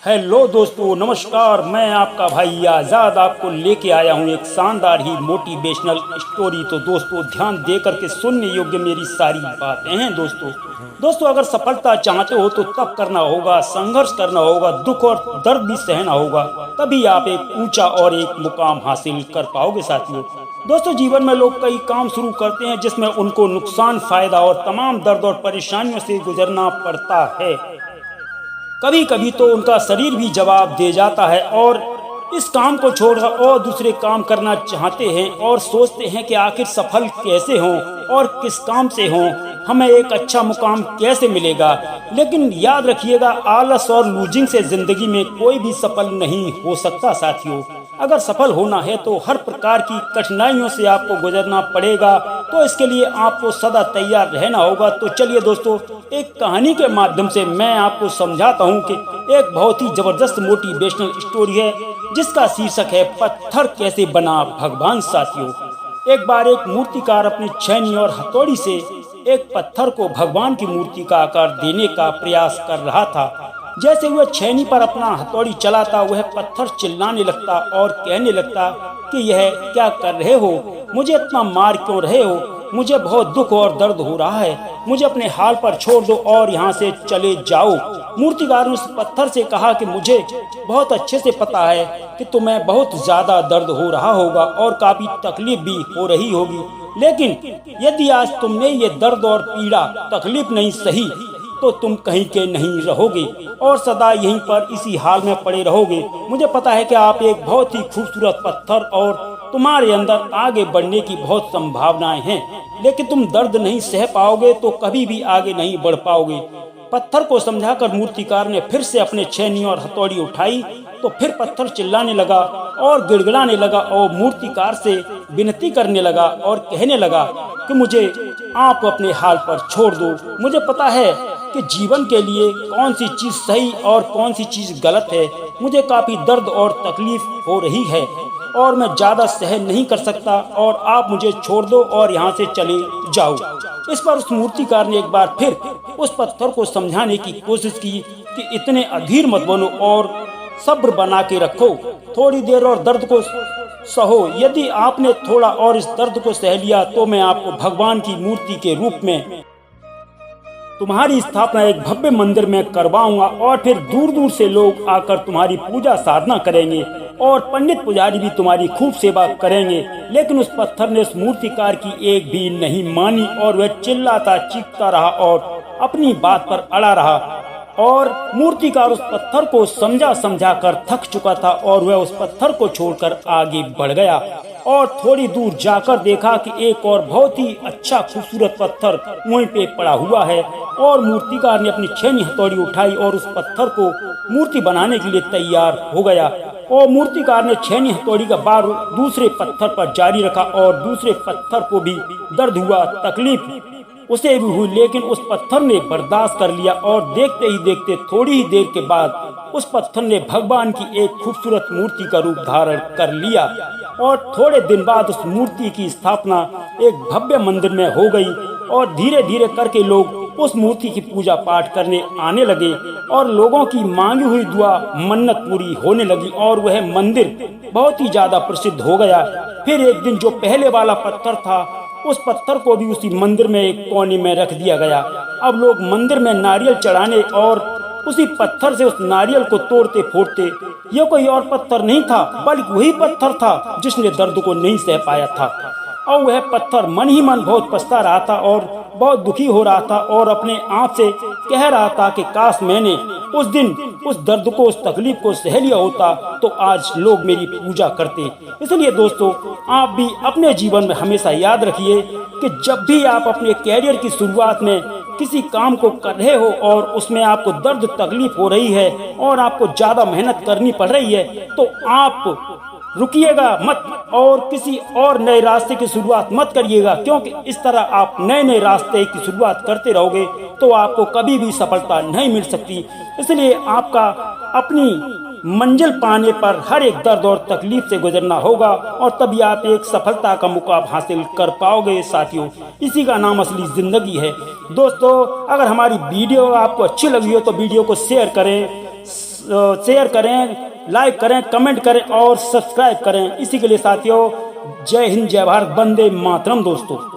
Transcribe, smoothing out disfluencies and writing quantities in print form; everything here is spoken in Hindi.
हेलो दोस्तों, नमस्कार। मैं आपका भाई आज़ाद आपको लेके आया हूँ एक शानदार ही मोटिवेशनल स्टोरी। तो दोस्तों ध्यान दे करके सुनने योग्य मेरी सारी बातें हैं। दोस्तों अगर सफलता चाहते हो तो तब करना होगा, संघर्ष करना होगा, दुख और दर्द भी सहना होगा, तभी आप एक ऊंचा और एक मुकाम हासिल कर पाओगे साथियों। दोस्तों जीवन में लोग कई काम शुरू करते हैं जिसमें उनको नुकसान, फायदा और तमाम दर्द और परेशानियों से गुजरना पड़ता है। कभी कभी तो उनका शरीर भी जवाब दे जाता है और इस काम को छोड़कर और दूसरे काम करना चाहते हैं और सोचते हैं कि आखिर सफल कैसे हों और किस काम से हों, हमें एक अच्छा मुकाम कैसे मिलेगा। लेकिन याद रखिएगा, आलस और लूजिंग से जिंदगी में कोई भी सफल नहीं हो सकता साथियों। अगर सफल होना है तो हर प्रकार की कठिनाइयों से आपको गुजरना पड़ेगा, तो इसके लिए आपको सदा तैयार रहना होगा। तो चलिए दोस्तों, एक कहानी के माध्यम से मैं आपको समझाता हूँ कि एक बहुत ही जबरदस्त मोटिवेशनल स्टोरी है जिसका शीर्षक है पत्थर कैसे बना भगवान साथियों। एक बार एक मूर्तिकार अपनी छेनी और हथौड़ी से एक पत्थर को भगवान की मूर्ति का आकार देने का प्रयास कर रहा था। जैसे वह छेनी पर अपना हथौड़ी चलाता, वह पत्थर चिल्लाने लगता और कहने लगता कि यह क्या कर रहे हो, मुझे इतना मार क्यों रहे हो, मुझे बहुत दुख और दर्द हो रहा है, मुझे अपने हाल पर छोड़ दो और यहाँ से चले जाओ। मूर्तिकार ने उस पत्थर से कहा कि मुझे बहुत अच्छे से पता है कि तुम्हें बहुत ज्यादा दर्द हो रहा होगा और काफी तकलीफ भी हो रही होगी, लेकिन यदि आज तुमने ये दर्द और पीड़ा तकलीफ नहीं सही तो तुम कहीं के नहीं रहोगे और सदा यहीं पर इसी हाल में पड़े रहोगे। मुझे पता है कि आप एक बहुत ही खूबसूरत पत्थर और तुम्हारे अंदर आगे बढ़ने की बहुत संभावनाएं हैं, लेकिन तुम दर्द नहीं सह पाओगे तो कभी भी आगे नहीं बढ़ पाओगे। पत्थर को समझाकर मूर्तिकार ने फिर से अपने छेनी और हथौड़ी उठाई तो फिर पत्थर चिल्लाने लगा और गिड़गिड़ाने लगा और मूर्तिकार से विनती करने लगा और कहने लगा कि मुझे आप अपने हाल पर छोड़ दो। मुझे पता है कि जीवन के लिए कौन सी चीज सही और कौन सी चीज गलत है। मुझे काफी दर्द और तकलीफ हो रही है और मैं ज्यादा सहन नहीं कर सकता और आप मुझे छोड़ दो और यहाँ से चले जाओ। इस पर उस मूर्तिकार ने एक बार फिर उस पत्थर को समझाने की कोशिश की कि इतने अधीर मत बनो और सब्र बना के रखो, थोड़ी देर और दर्द को सहो। यदि आपने थोड़ा और इस दर्द को सह लिया तो मैं आपको भगवान की मूर्ति के रूप में तुम्हारी स्थापना एक भव्य मंदिर में करवाऊंगा और फिर दूर दूर से लोग आकर तुम्हारी पूजा साधना करेंगे और पंडित पुजारी भी तुम्हारी खूब सेवा करेंगे। लेकिन उस पत्थर ने उस मूर्तिकार की एक भी नहीं मानी और वह चिल्लाता चीखता रहा और अपनी बात पर अड़ा रहा। और मूर्तिकार उस पत्थर को समझा कर थक चुका था और वह उस पत्थर को छोड़कर आगे बढ़ गया और थोड़ी दूर जाकर देखा कि एक और बहुत ही अच्छा खूबसूरत पत्थर वहीं पे पड़ा हुआ है और मूर्तिकार ने अपनी छेनी हथौड़ी उठाई और उस पत्थर को मूर्ति बनाने के लिए तैयार हो गया। और मूर्तिकार ने छेनी हथौड़ी का बार दूसरे पत्थर पर जारी रखा और दूसरे पत्थर को भी दर्द हुआ, तकलीफ उसे भी हुई, लेकिन उस पत्थर ने बर्दाश्त कर लिया और देखते ही देखते थोड़ी ही देर के बाद उस पत्थर ने भगवान की एक खूबसूरत मूर्ति का रूप धारण कर लिया। और थोड़े दिन बाद उस मूर्ति की स्थापना एक भव्य मंदिर में हो गई और धीरे धीरे करके लोग उस मूर्ति की पूजा पाठ करने आने लगे और लोगों की मांगी हुई दुआ मन्नत पूरी होने लगी और वह मंदिर बहुत ही ज्यादा प्रसिद्ध हो गया। फिर एक दिन जो पहले वाला पत्थर था, उस पत्थर को भी उसी मंदिर में एक कोने में रख दिया गया। अब लोग मंदिर में नारियल चढ़ाने और उसी पत्थर से उस नारियल को तोड़ते फोड़ते, ये कोई और पत्थर नहीं था बल्कि वही पत्थर था जिसने दर्द को नहीं सह पाया था। और वह पत्थर मन ही मन बहुत पछता रहा था और बहुत दुखी हो रहा था और अपने आप से कह रहा था कि काश मैंने उस दिन उस दर्द को, उस तकलीफ को सह लिया होता तो आज लोग मेरी पूजा करते। इसलिए दोस्तों, आप भी अपने जीवन में हमेशा याद रखिए कि जब भी आप अपने कैरियर की शुरुआत में किसी काम को कर रहे हो और उसमें आपको दर्द तकलीफ हो रही है और आपको ज्यादा मेहनत करनी पड़ रही है, तो आप रुकिएगा मत और किसी और नए रास्ते की शुरुआत मत करिएगा, क्योंकि इस तरह आप नए नए रास्ते की शुरुआत करते रहोगे तो आपको कभी भी सफलता नहीं मिल सकती। इसलिए आपका अपनी मंजिल पाने पर हर एक दर्द और तकलीफ से गुजरना होगा और तभी आप एक सफलता का मुकाम हासिल कर पाओगे साथियों। इसी का नाम असली जिंदगी है। दोस्तों, अगर हमारी वीडियो आपको अच्छी लगी हो तो वीडियो को शेयर करें, शेयर करें, लाइक करें, कमेंट करें और सब्सक्राइब करें। इसी के लिए साथियों, जय हिंद, जय भारत, वंदे मातरम दोस्तों।